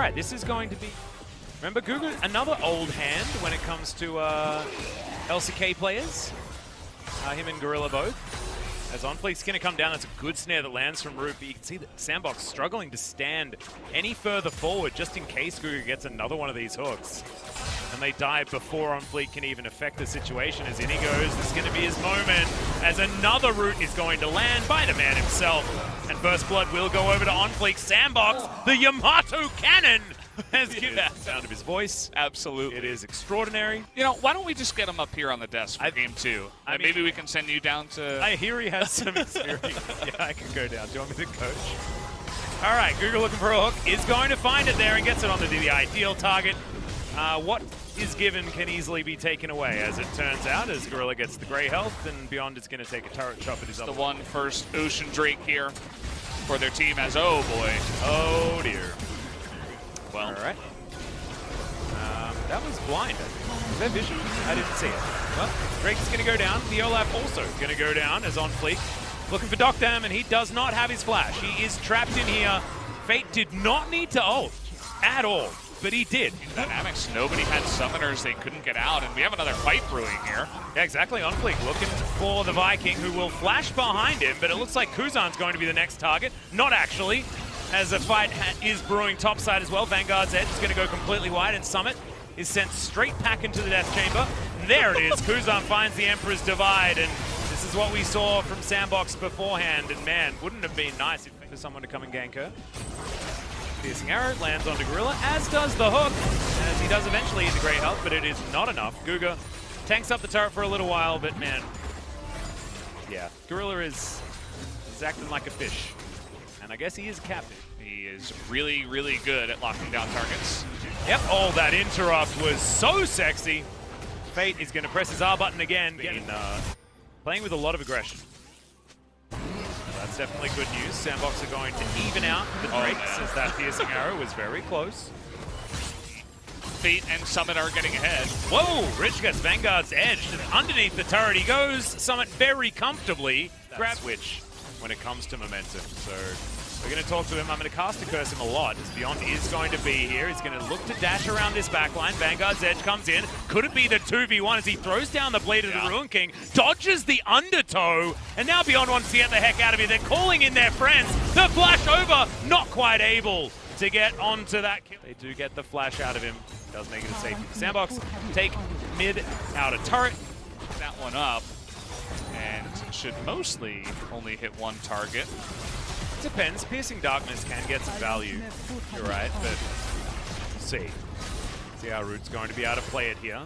right, this is going to be... Remember, Guga, another old hand when it comes to LCK players. Him and Gorilla both. As OnFleek's going to come down, that's a good snare that lands from Root, but you can see that Sandbox struggling to stand any further forward just in case Guga gets another one of these hooks. And they die before OnFleek can even affect the situation. As in he goes, this is going to be his moment, as another Root is going to land by the man himself. And First Blood will go over to OnFleek. Sandbox, the Yamato Cannon, has given the sound of his voice. Absolutely. It is extraordinary. You know, why don't we just get him up here on the desk for game 2? I mean, maybe we can send you down to... I hear he has some experience. Yeah, I can go down. Do you want me to coach? All right, Guga looking for a hook, is going to find it there and gets it onto the ideal target. What is given can easily be taken away, as it turns out, as Gorilla gets the gray health, and Beyond is going to take a turret shot at his other. The one first Ocean Drake here for their team as, oh boy. Oh dear. Well, all right. That was blind, I think. Was that vision? I didn't see it. Well, Drake's going to go down. The Olaf also going to go down as OnFleek. Looking for Docdam, and he does not have his flash. He is trapped in here. Fate did not need to ult at all, but he did. Dynamics, nobody had summoners, they couldn't get out, and we have another fight brewing here. Yeah, exactly. OnFleek looking for the Viking, who will flash behind him, but it looks like Kuzan's going to be the next target. Not actually, as a fight is brewing topside as well. Vanguard's Edge is going to go completely wide, and Summit is sent straight back into the Death Chamber. And there it is. Kuzan finds the Emperor's Divide, and this is what we saw from Sandbox beforehand. And man, wouldn't it have been nice if for someone to come and gank her. Piercing Arrow lands onto Gorilla, as does the hook, as he does eventually hit the great health, but it is not enough. Guga tanks up the turret for a little while, but man, yeah, Gorilla is acting like a fish. And I guess he is a captain. He is really, really good at locking down targets. Yep, oh, that interrupt was so sexy. Fate is going to press his R button again, playing with a lot of aggression. That's definitely good news. Sandbox are going to even out the Drakes, as that piercing arrow was very close. Fate and Summit are getting ahead. Whoa, Rich gets Vanguard's Edge, and underneath the turret he goes. Summit very comfortably. Grab switch when it comes to momentum. So we're going to talk to him. I'm going to cast a curse him a lot, as Beyond is going to be here. He's going to look to dash around this backline. Vanguard's Edge comes in. Could it be the 2v1 as he throws down the blade of the Ruin King, dodges the undertow, and now Beyond wants to get the heck out of here. They're calling in their friends. The flash over, not quite able to get onto that kill. They do get the flash out of him. Does make it a safety. Sandbox take mid out of turret. That one up, and should mostly only hit one target. Depends. Piercing Darkness can get some value. You're right, but we'll see. See how Root's going to be able to play it here.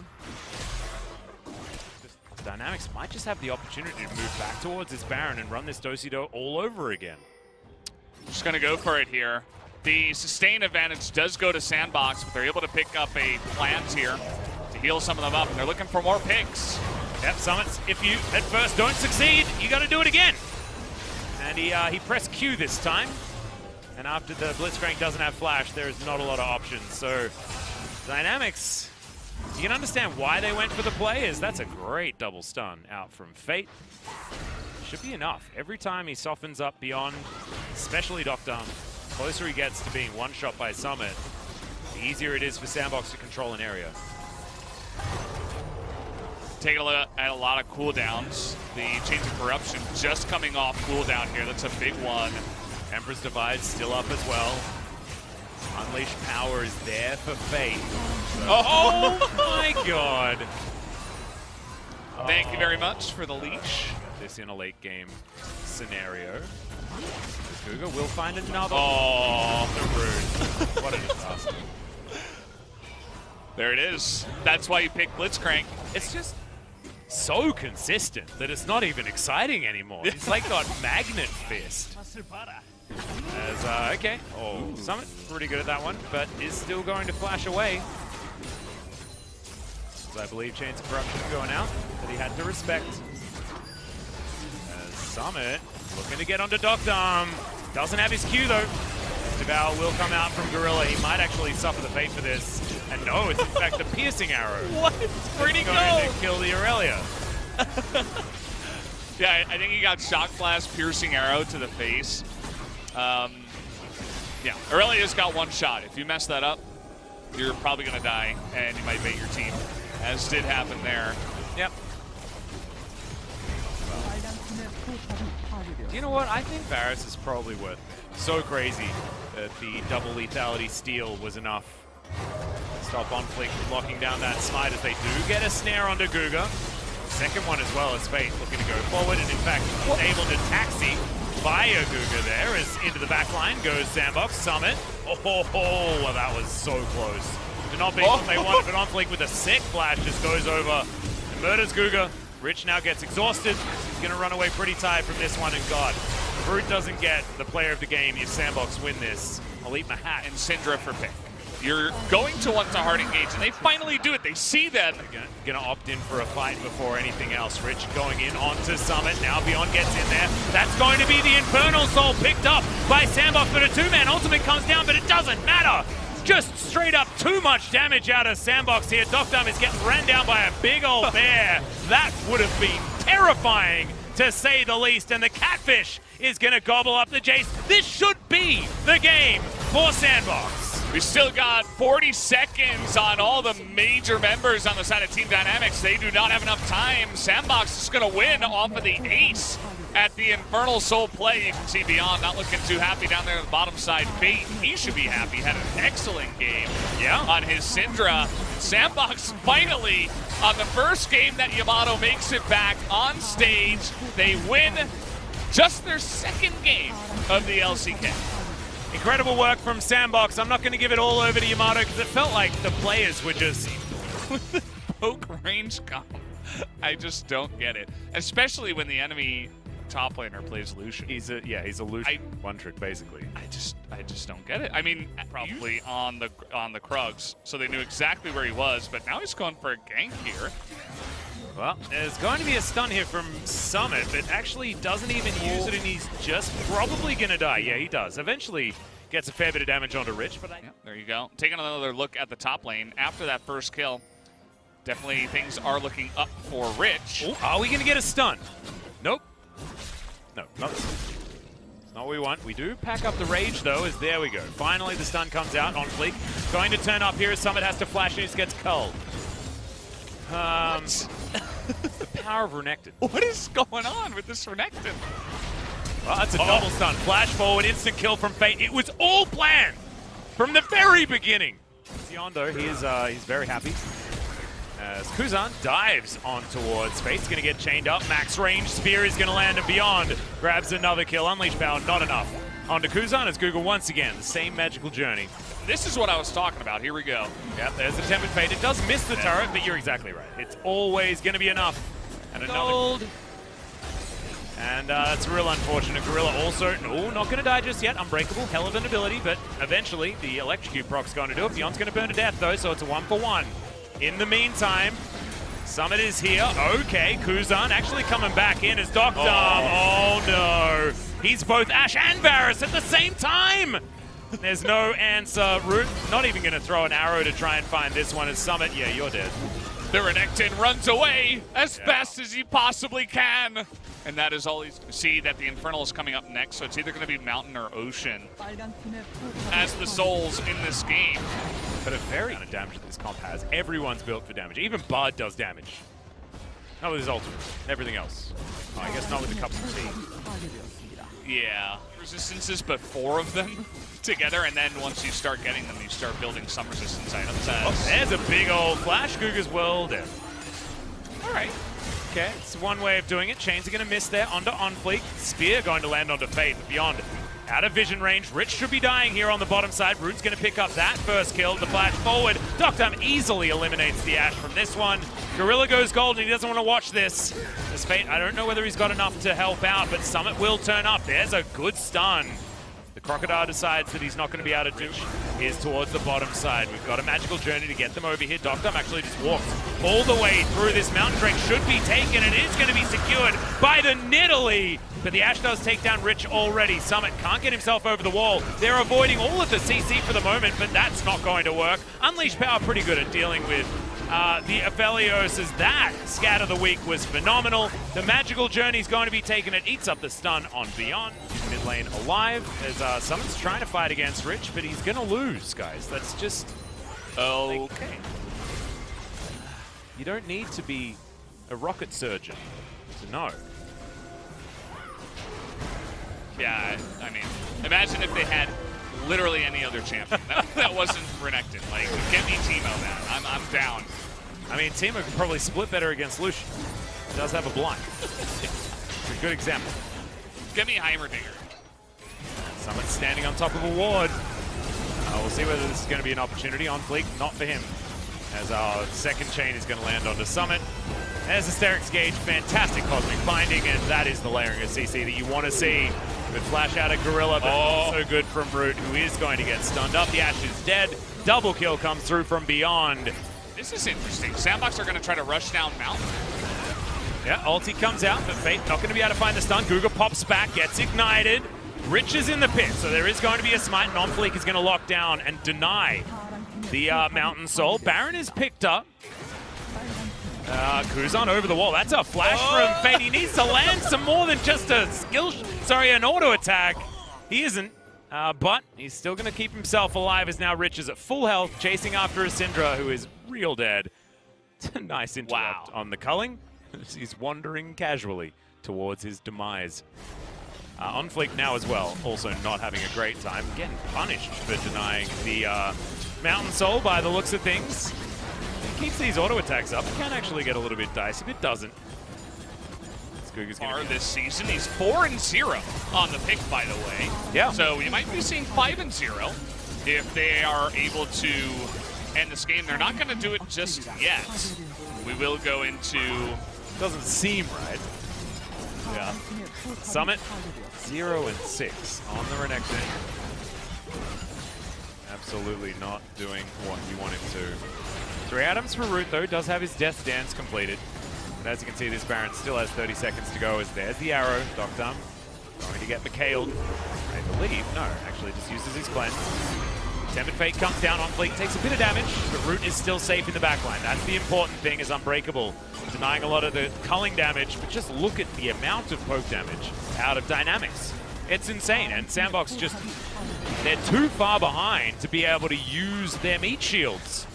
Dynamics might just have the opportunity to move back towards this Baron and run this Do-Si-Do all over again. Just going to go for it here. The sustain advantage does go to Sandbox, but they're able to pick up a plant here to heal some of them up, and they're looking for more picks. Yep, Summits, if you at first don't succeed, you got to do it again. And he pressed Q this time. And after the Blitzcrank doesn't have flash, there's not a lot of options. So Dynamics, you can understand why they went for the play, as that's a great double stun out from Fate. Should be enough. Every time he softens up Beyond, especially Docdam, closer he gets to being one-shot by Summit, the easier it is for Sandbox to control an area. Taking a look at a lot of cooldowns. The Chains of Corruption just coming off cooldown here. That's a big one. Emperor's Divide still up as well. Unleashed Power is there for Fate. So oh my god! Thank you very much for the leash. This in a late game scenario. Guga will find another. Oh, the Rude. What a disaster. There it is. That's why you pick Blitzcrank. It's just so consistent that it's not even exciting anymore. It's like got Magnet Fist. As, okay. Oh, Summit pretty good at that one, but is still going to flash away. As I believe Chains of Corruption going out, that he had to respect. As Summit looking to get onto Docdam. Doesn't have his Q though. Devour will come out from Gorilla. He might actually suffer the fate for this. And no, it's in fact the piercing arrow. What? Where'd he go? Going to kill the Aurelia. Yeah, I think he got Shock Blast, piercing arrow to the face. Yeah, Aurelia's got one shot. If you mess that up, you're probably going to die, and you might bait your team, as did happen there. Yep. You know what? I think Varus is probably worth it. So crazy that the double lethality steal was enough. Stop on Flick locking down that smite as they do get a snare onto Guga. Second one as well as Fate looking to go forward, and in fact able to taxi via Guga there as into the back line goes Sandbox. Summit. Oh, that was so close. Did not beat what they wanted, but on Flick with a sick flash just goes over and murders Guga. Rich now gets exhausted. He's going to run away pretty tired from this one, and God, Brute doesn't get the player of the game if Sandbox win this. I'll eat my hat. And Syndra for pick. You're going to want to hard engage, and they finally do it. They see that. Going to opt in for a fight before anything else. Rich going in onto Summit. Now Beyond gets in there. That's going to be the Infernal Soul picked up by Sandbox, but a two-man ultimate comes down, but it doesn't matter. Just straight up too much damage out of Sandbox here. Docdom is getting ran down by a big old bear. That would have been terrifying, to say the least, and the Catfish is going to gobble up the Jace. This should be the game for Sandbox. We still got 40 seconds on all the major members on the side of Team Dynamics. They do not have enough time. Sandbox is going to win off of the ace at the Infernal Soul play. You can see Beyond not looking too happy down there on the bottom side. Fate, he should be happy. Had an excellent game on his Syndra. Sandbox finally, on the first game that Yamato makes it back on stage, they win just their second game of the LCK. Incredible work from Sandbox. I'm not going to give it all over to Yamato because it felt like the players were just... with the poke range comp. I just don't get it. Especially when the enemy top laner plays Lucian. He's a Lucian one trick basically. I just don't get it. I mean, probably on the Krugs, so they knew exactly where he was, but now he's going for a gank here. Well, there's going to be a stun here from Summit, but actually doesn't even use it, and he's just probably going to die. Yeah, he does. Eventually gets a fair bit of damage onto Rich, but there you go. Taking another look at the top lane after that first kill. Definitely things are looking up for Rich. Ooh, are we going to get a stun? Nope. No, not this one. It's not what we want. We do pack up the rage, though, as there we go. Finally, the stun comes out on Fleek. Going to turn up here as Summit has to flash and he just gets culled. The power of Renekton. What is going on with this Renekton? Well, that's a double stun. Flash forward, instant kill from Fate. It was all planned from the very beginning. Siondo, he's very happy. As Kuzan dives on towards Fate. He's going to get chained up. Max range spear is going to land and Beyond. Grabs another kill. Unleash power, not enough. Onto Kuzan as Google once again. The same magical journey. This is what I was talking about. Here we go. Yep, there's the Tempted Fate. It does miss the turret, but you're exactly right. It's always going to be enough. And another. And that's real unfortunate. Gorilla also, not going to die just yet. Unbreakable, hell of an ability, but eventually the Electrocute proc's going to do it. Beyond's going to burn to death, though, so it's a 1-for-1. In the meantime, Summit is here. Okay, Kuzan actually coming back in as Docdom. Oh no. He's both Ashe and Varus at the same time. There's no answer. Root not even going to throw an arrow to try and find this one as Summit. Yeah, you're dead. The Renekton runs away as fast as he possibly can. And that is all he's going to see, that the Infernal is coming up next, so it's either going to be Mountain or Ocean as the souls in this game. But a very amount of damage that this comp has. Everyone's built for damage. Even Bard does damage. Not with his ultimate. Everything else. Oh, I guess not with the cups of tea. Yeah. Resistances, but 4 of them together, and then once you start getting them, you start building some resistance items. There's a big old flash. Guga's well dead. All right. Okay, it's one way of doing it. Chains are going to miss there onto Onfleek. Spear going to land onto Fate, but Beyond. Out of vision range. Rich should be dying here on the bottom side. Root's going to pick up that first kill. The flash forward. Docdom easily eliminates the Ashe from this one. Gorilla goes gold and he doesn't want to watch this. This Fate, I don't know whether he's got enough to help out, but Summit will turn up. There's a good stun. The Crocodile decides that he's not going to be able to do is towards the bottom side. We've got a magical journey to get them over here. Docdom actually just walks all the way through this mountain drake. Should be taken. It is going to be secured by the Nidalee. But the Ashe does take down Rich already. Summit can't get himself over the wall. They're avoiding all of the CC for the moment, but that's not going to work. Unleash Power pretty good at dealing with the Aphelios, as that scat of the week was phenomenal. The magical journey is going to be taken. It eats up the stun on Beyond. lane alive as Summon's trying to fight against Rich, but he's going to lose, guys. That's just okay. You don't need to be a rocket surgeon to know. Yeah, I mean, imagine if they had literally any other champion that wasn't Renekton. Like, get me Teemo, man. I'm down. I mean, Teemo could probably split better against Lucian. He does have a blind. It's a good example. Get me Heimerdinger. Summon standing on top of a ward. We'll see whether this is going to be an opportunity on Fleek. Not for him, as our second chain is going to land onto Summit. There's Asterix Gauge, fantastic cosmic binding, and that is the layering of CC that you want to see. Good flash out of Gorilla, but also good from Root, who is going to get stunned up. The Ashe is dead. Double kill comes through from beyond. This is interesting. Sandbox are going to try to rush down Mountain. Yeah, ulti comes out, but Fate not going to be able to find the stun. Guga pops back, gets ignited. Rich is in the pit, so there is going to be a smite. Non-Fleek is going to lock down and deny the Mountain Soul. Baron is picked up. Kuzan over the wall. That's a flash from Fate. He needs to land some more than just a an auto attack. He isn't, but he's still going to keep himself alive as now Rich is at full health, chasing after a Syndra who is real dead. Nice interrupt on the culling. He's wandering casually towards his demise. On Fleek now as well, also not having a great time. Getting punished for denying the Mountain Soul by the looks of things. He keeps these auto attacks up. It can actually get a little bit dicey. If it doesn't, this season, he's 4-0 on the pick, by the way. Yeah. So we might be seeing 5-0 if they are able to end this game. They're not going to do it just yet. We will go into... Doesn't seem right. Yeah. Summit 0-6 on the Renekton. Absolutely not doing what you want him to. 3 items for Root, though, does have his Death Dance completed. But as you can see, this Baron still has 30 seconds to go as there's the arrow. Doctum going to get McHale'd. I believe, no, actually just uses his cleanse. Tempered Fate comes down on Fleek, takes a bit of damage, but Root is still safe in the backline. That's the important thing, is Unbreakable denying a lot of the culling damage, but just look at the amount of poke damage out of Dynamics. It's insane, and Sandbox just, they're too far behind to be able to use their meat shields.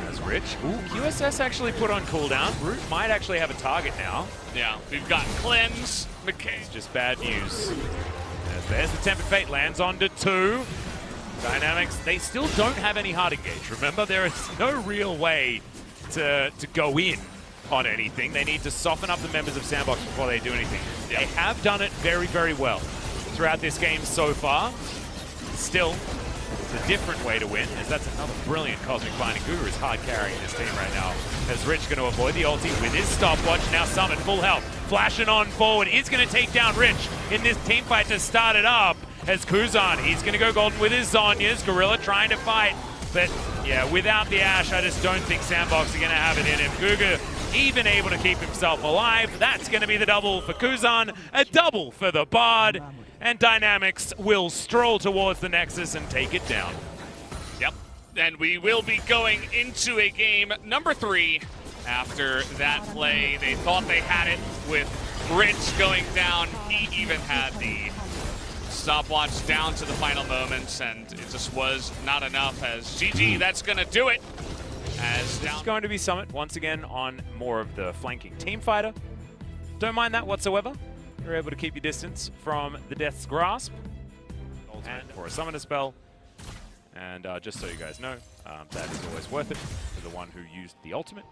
That's Rich. Ooh, QSS actually put on cooldown. Root might actually have a target now. Yeah, we've got Cleanse, McKay. It's just bad news. There's the Tempered Fate, lands onto 2. Dynamics, they still don't have any hard engage. Remember, there is no real way to go in on anything. They need to soften up the members of Sandbox before they do anything. Yep. They have done it very, very well throughout this game so far. Still, it's a different way to win, as that's another brilliant Cosmic Binding. Guga is hard carrying this team right now, as Rich going to avoid the ulti with his stopwatch. Now Summon, full health, flashing on forward. Is going to take down Rich in this team fight to start it up. As Kuzan, he's going to go golden with his Zhonya's. Gorilla trying to fight, but yeah, without the Ashe, I just don't think Sandbox are going to have it in him. Guga even able to keep himself alive. That's going to be the double for Kuzan, a double for the Bard, and Dynamics will stroll towards the Nexus and take it down. Yep, and we will be going into a game number 3 after that play. They thought they had it with Rich going down. He even had the stopwatch down to the final moments, and it just was not enough. As GG, that's going to do it. As down. It's going to be Summit once again on more of the flanking team fighter. Don't mind that whatsoever. You're able to keep your distance from the Death's Grasp. And for a Summoner spell. And just so you guys know, that is always worth it for the one who used the ultimate.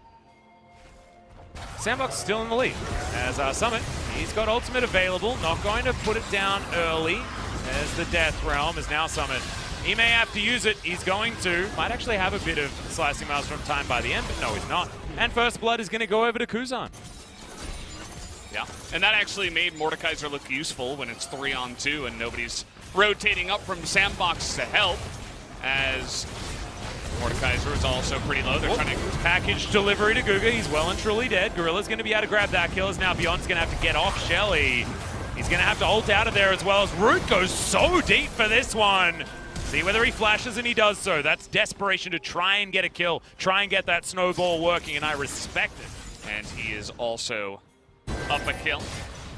Sandbox still in the lead. As Summit, he's got ultimate available. Not going to put it down early, as the Death Realm is now Summit. He may have to use it. He's going to. Might actually have a bit of slicing miles from time by the end, but no, he's not. And First Blood is going to go over to Kuzan. Yeah, and that actually made Mordekaiser look useful when it's 3-on-2 and nobody's rotating up from Sandbox to help, as Mordekaiser is also pretty low. They're trying to package delivery to Guga. He's well and truly dead. Gorilla's going to be able to grab that kill, as now Beyond's going to have to get off Shelly. He's going to have to ult out of there, as well as Root goes so deep for this one. See whether he flashes, and he does so. That's desperation to try and get a kill, try and get that snowball working, and I respect it. And he is also up a kill.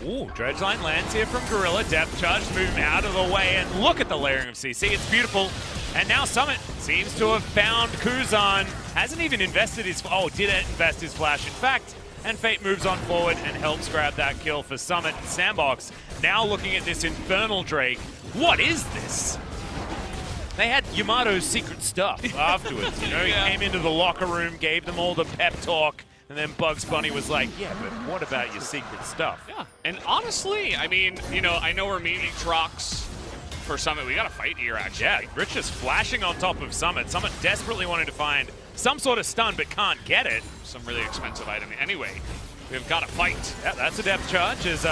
Ooh, Dredgeline lands here from Gorilla. Depth charge, move him out of the way, and look at the layering of CC. It's beautiful. And now Summit seems to have found Kuzan. Hasn't even invested his... Oh, didn't invest his flash, in fact. And Fate moves on forward and helps grab that kill for Summit. Sandbox now looking at this Infernal Drake. What is this? They had Yamato's secret stuff afterwards. You know, he came into the locker room, gave them all the pep talk. And then Bugs Bunny was like, yeah, but what about your secret stuff? Yeah, and honestly, I mean, you know, I know we're meeting Trox for Summit. We got to fight here, actually. Yeah, Rich is flashing on top of Summit. Summit desperately wanting to find some sort of stun, but can't get it. Some really expensive item. Anyway, we've got to fight. Yeah, that's a depth charge as,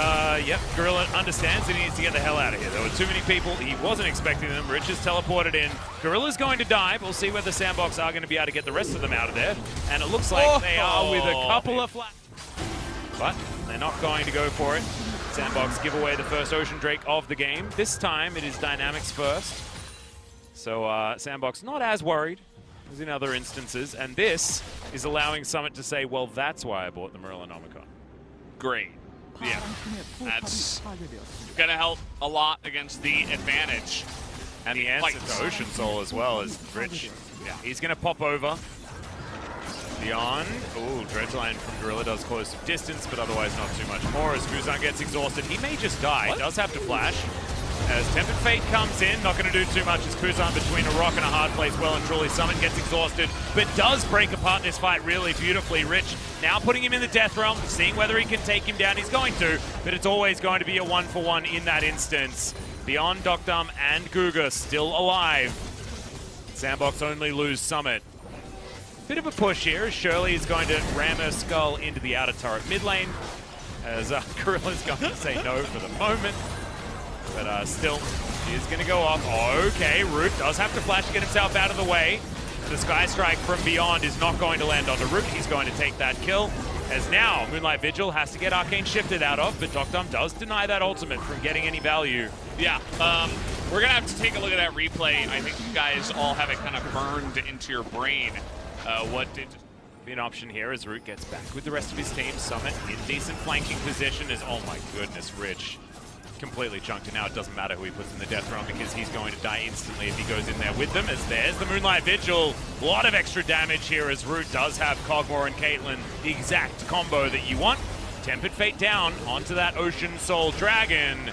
yep, Gorilla understands that he needs to get the hell out of here. There were too many people. He wasn't expecting them. Rich is teleported in. Gorilla's going to dive. We'll see whether Sandbox are going to be able to get the rest of them out of there. And it looks like they are with a couple of flat. But they're not going to go for it. Sandbox give away the first Ocean Drake of the game. This time it is Dynamics first. So Sandbox not as worried as in other instances, and this is allowing Summit to say, well, that's why I bought the Merlinomicon. Great. Yeah, that's going to help a lot against the advantage. And the answer to Ocean Soul as well is Rich. Yeah, he's going to pop over. Beyond. Ooh, Dredgeline from Gorilla does close distance, but otherwise not too much more as Kuzan gets exhausted. He may just die. What? Does have to flash. As Tempered Fate comes in, not going to do too much as Kuzan between a rock and a hard place. Well and truly, Summit gets exhausted, but does break apart this fight really beautifully. Rich now putting him in the death realm, seeing whether he can take him down. He's going to, but it's always going to be a 1-for-1 in that instance. Beyond, Docdum and Guga still alive. Sandbox only lose Summit. Bit of a push here as Shirley is going to ram her skull into the outer turret mid lane as Gorilla's going to say no for the moment. But still, she is going to go off. Okay, Root does have to flash to get himself out of the way. The Sky Strike from Beyond is not going to land onto Root. He's going to take that kill. As now, Moonlight Vigil has to get Arcane shifted out of, but Docdum does deny that ultimate from getting any value. Yeah, we're going to have to take a look at that replay. I think you guys all have it kind of burned into your brain. What did be an option here as Root gets back with the rest of his team. Summit in decent flanking position as, oh my goodness, Rich completely chunked, and now it doesn't matter who he puts in the death realm because he's going to die instantly if he goes in there with them. As there's the Moonlight Vigil. A lot of extra damage here as Root does have Cogmore and Caitlyn, the exact combo that you want. Tempered Fate down onto that Ocean Soul Dragon.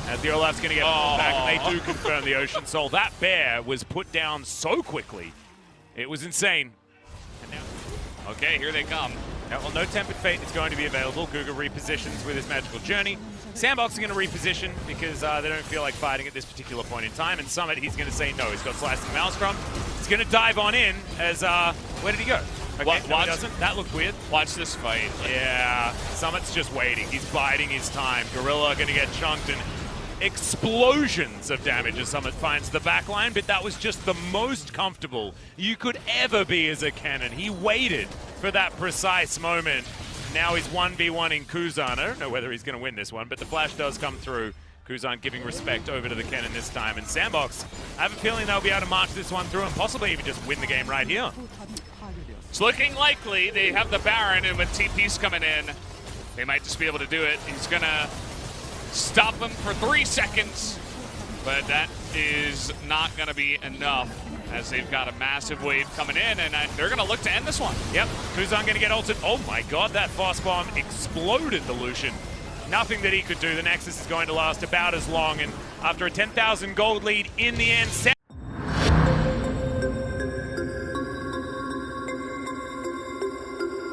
As the Olaf's going to get pulled back, and they do confirm the Ocean Soul. That bear was put down so quickly. It was insane. And now, okay, here they come. Yeah, well, no Tempered Fate is going to be available. Guga repositions with his Magical Journey. Sandbox is going to reposition because they don't feel like fighting at this particular point in time. And Summit, he's going to say no. He's got Slicing Maelstrom. He's going to dive on in as, where did he go? Okay, no, he doesn't. That looked weird. Watch this fight. Yeah, Summit's just waiting. He's biding his time. Gorilla going to get chunked and explosions of damage as Summit finds the backline, but that was just the most comfortable you could ever be as a cannon. He waited for that precise moment. Now he's 1v1ing Kuzan. I don't know whether he's going to win this one, but the flash does come through. Kuzan giving respect over to the cannon this time. And Sandbox, I have a feeling they'll be able to march this one through and possibly even just win the game right here. It's looking likely. They have the Baron, and with TP's coming in, they might just be able to do it. He's going to stop him for 3 seconds, but that is not going to be enough as they've got a massive wave coming in, and they're going to look to end this one. Yep, Kuzan going to get ulted. Oh my god, that fast bomb exploded the Lucian. Nothing that he could do. The Nexus is going to last about as long, and after a 10,000 gold lead in the end,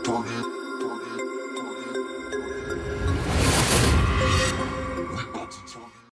Target